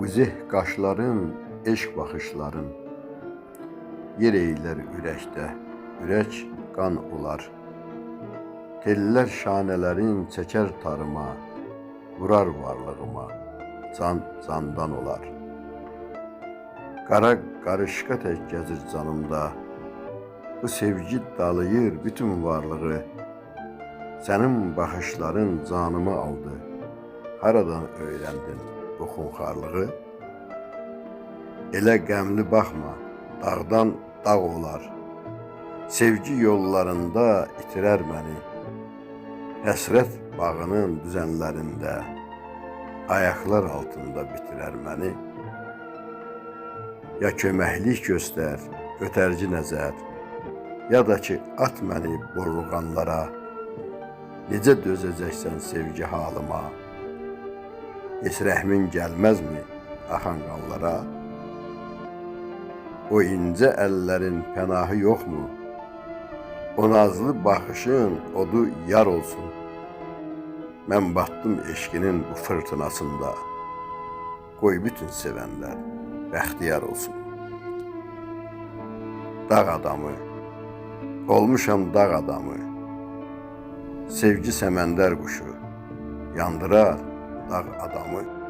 Vızeh qaşların, eşq baxışların yer eylər ürəkdə, ürək qan olar. Tellər şanələrin çəkər tarıma, vurar varlığıma, can candan olar. Qara qarışqa tək gəzir canımda, bu sevgi dalayır bütün varlığı. Sənin baxışların canımı aldı, haradan öyrəndin bu xunxarlığı? Elə qəmli baxma, dağdan dağ olar. Sevgi yollarında itirər məni, həsrət bağının düzənlərində, ayaqlar altında bitirər məni. Ya köməklik göstər, ötərci nəzər, ya da ki, at məni burulğanlara. Necə dözəcəksən sevgi halıma? Heç rəhmin gəlməzmi axan qanlara? O incə əllərin pənahı yoxmu? O nazlı baxışın odu yar olsun. Mən batdım eşqinin bu fırtınasında. Qoy bütün sevənlər bəxtiyar olsun. Dağ adamı, olmuşam dağ adamı. Sevgi səməndər quşu, yandırar dağ adamı.